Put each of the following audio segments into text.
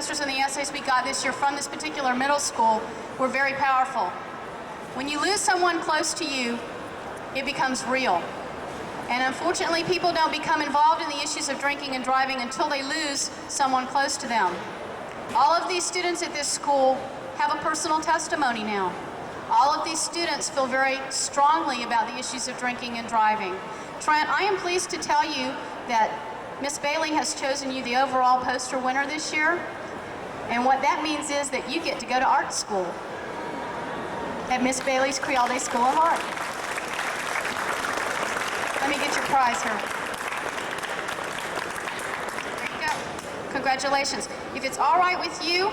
posters and the essays we got this year from this particular middle school were very powerful. When you lose someone close to you, it becomes real. And unfortunately, people don't become involved in the issues of drinking and driving until they lose someone close to them. All of these students at this school have a personal testimony now. All of these students feel very strongly about the issues of drinking and driving. Trent, I am pleased to tell you that Miss Bailey has chosen you the overall poster winner this year. And what that means is that you get to go to art school at Miss Bailey's Creole Day School of Art. Let me get your prize here. There you go. Congratulations. If it's all right with you,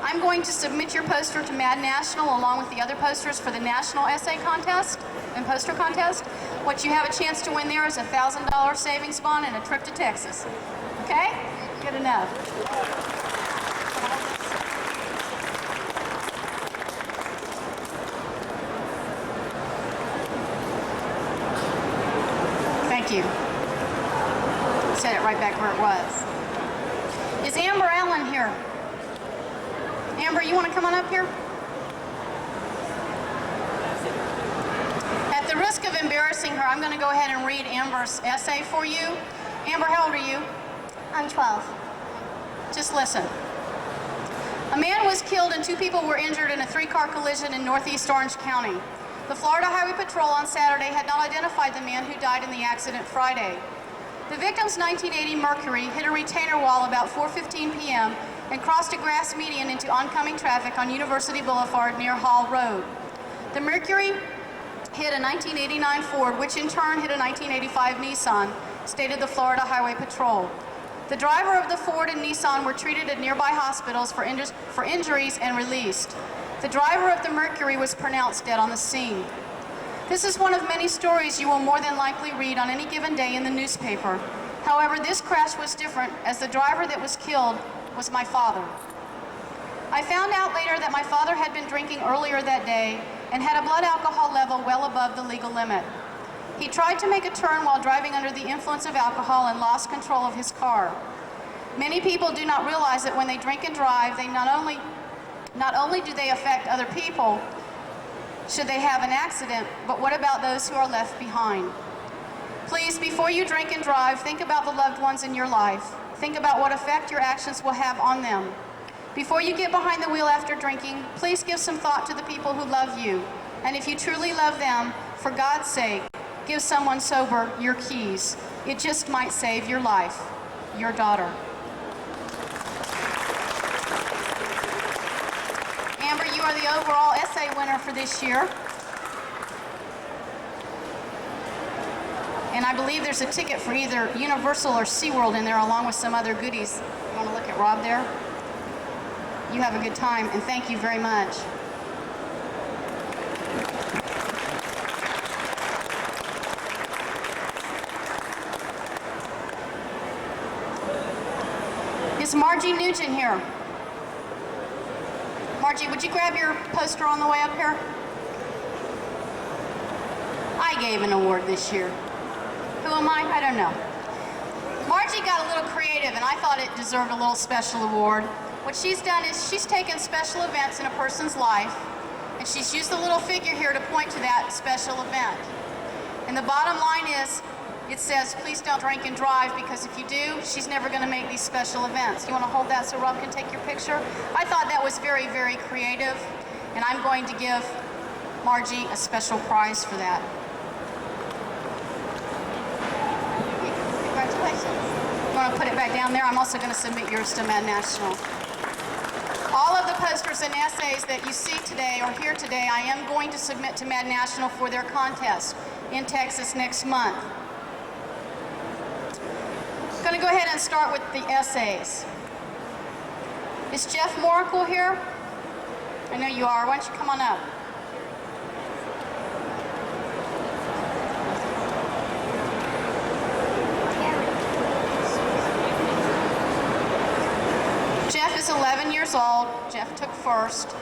I'm going to submit your poster to MADD National along with the other posters for the National Essay Contest and Poster Contest. What you have a chance to win there is a $1,000 savings bond and a trip to Texas. Okay? Good enough. Thank you. Set it right back where it was. Is Amber Allen here? Amber, you want to come on up here? At the risk of embarrassing her, I'm going to go ahead and read Amber's essay for you. Amber, how old are you? I'm 12. Just listen. A man was killed and 2 people were injured in a 3-car collision in northeast Orange County. The Florida Highway Patrol on Saturday had not identified the man who died in the accident Friday. The victim's 1980 Mercury hit a retainer wall about 4:15 p.m. and crossed a grass median into oncoming traffic on University Boulevard near Hall Road. The Mercury hit a 1989 Ford, which in turn hit a 1985 Nissan, stated the Florida Highway Patrol. The driver of the Ford and Nissan were treated at nearby hospitals for injuries and released. The driver of the Mercury was pronounced dead on the scene. This is one of many stories you will more than likely read on any given day in the newspaper. However, this crash was different, as the driver that was killed was my father. I found out later that my father had been drinking earlier that day and had a blood alcohol level well above the legal limit. He tried to make a turn while driving under the influence of alcohol and lost control of his car. Many people do not realize that when they drink and drive, they not only do they affect other people should they have an accident, but what about those who are left behind? Please, before you drink and drive, think about the loved ones in your life. Think about what effect your actions will have on them. Before you get behind the wheel after drinking, please give some thought to the people who love you. And if you truly love them, for God's sake, give someone sober your keys. It just might save your life. Your daughter. Amber, you are the overall essay winner for this year. And I believe there's a ticket for either Universal or SeaWorld in there, along with some other goodies. You want to look at Rob there? You have a good time, and thank you very much. Is Margie Nugent here? Margie, would you grab your poster on the way up here? I gave an award this year. Who am I? I don't know. Margie got a little creative, and I thought it deserved a little special award. What she's done is she's taken special events in a person's life, and she's used a little figure here to point to that special event. And the bottom line is, it says, please don't drink and drive, because if you do, she's never going to make these special events. You want to hold that so Rob can take your picture? I thought that was very, very creative, and I'm going to give Margie a special prize for that. Congratulations. You want to put it back down there? I'm also going to submit yours to MADD National. All of the posters and essays that you see today or hear today, I am going to submit to MADD National for their contest in Texas next month. I'm going to go ahead and start with the essays. Is Jeff Morrical here? I know you are. Why don't you come on up? Jeff is 11 years old. Jeff took first.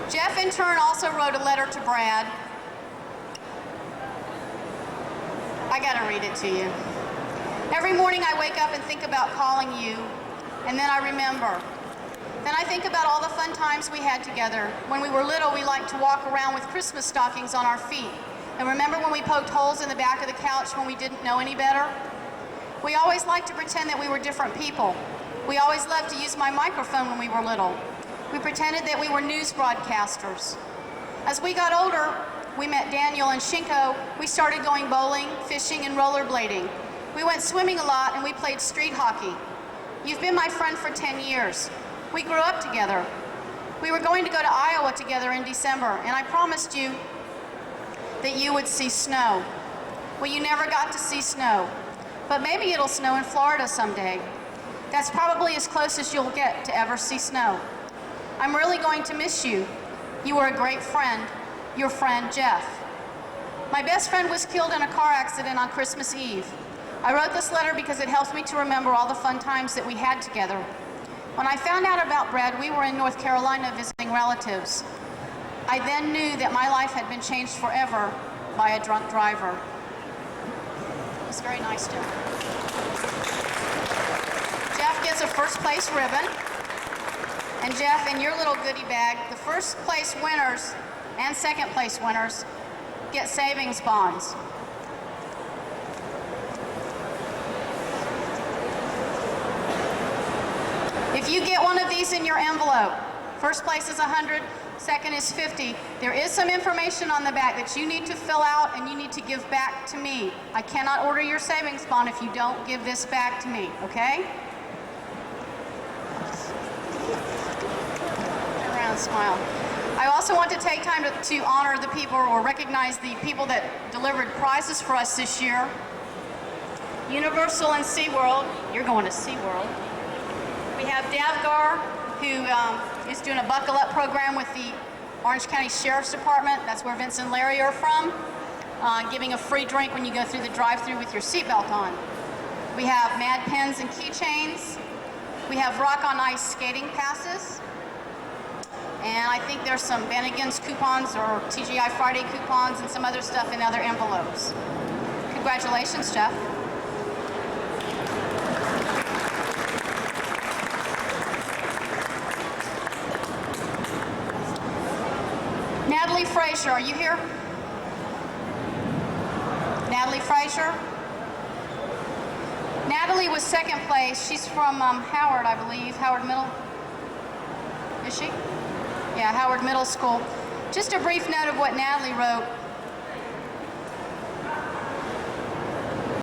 Jeff, in turn, also wrote a letter to Brad. I got to read it to you. Every morning I wake up and think about calling you, and then I remember. Then I think about all the fun times we had together. When we were little, we liked to walk around with Christmas stockings on our feet. And remember when we poked holes in the back of the couch when we didn't know any better? We always liked to pretend that we were different people. We always loved to use my microphone when we were little. We pretended that we were news broadcasters. As we got older, we met Daniel and Shinko. We started going bowling, fishing, and rollerblading. We went swimming a lot, and we played street hockey. You've been my friend for 10 years. We grew up together. We were going to go to Iowa together in December, and I promised you that you would see snow. Well, you never got to see snow, but maybe it'll snow in Florida someday. That's probably as close as you'll get to ever see snow. I'm really going to miss you. You were a great friend, your friend Jeff. My best friend was killed in a car accident on Christmas Eve. I wrote this letter because it helps me to remember all the fun times that we had together. When I found out about Brad, we were in North Carolina visiting relatives. I then knew that my life had been changed forever by a drunk driver. It was very nice, Jeff. Jeff gets a first place ribbon. And Jeff, in your little goodie bag, the first place winners and second place winners get savings bonds. If you get one of these in your envelope, first place is 100, second is 50. There is some information on the back that you need to fill out and you need to give back to me. I cannot order your savings bond if you don't give this back to me, okay? Turn around and smile. I also want to take time to honor the people or recognize the people that delivered prizes for us this year. Universal and SeaWorld. You're going to SeaWorld. We have Davgar, who is doing a Buckle Up program with the Orange County Sheriff's Department. That's where Vince and Larry are from, giving a free drink when you go through the drive-thru with your seatbelt on. We have MADD pens and keychains. We have Rock on Ice skating passes. And I think there's some Bennigan's coupons or TGI Friday coupons and some other stuff in other envelopes. Congratulations, Jeff. Natalie Frazier, are you here? Natalie Frazier? Natalie was second place. She's from Howard, I believe. Howard Middle. Is she? Yeah, Howard Middle School. Just a brief note of what Natalie wrote.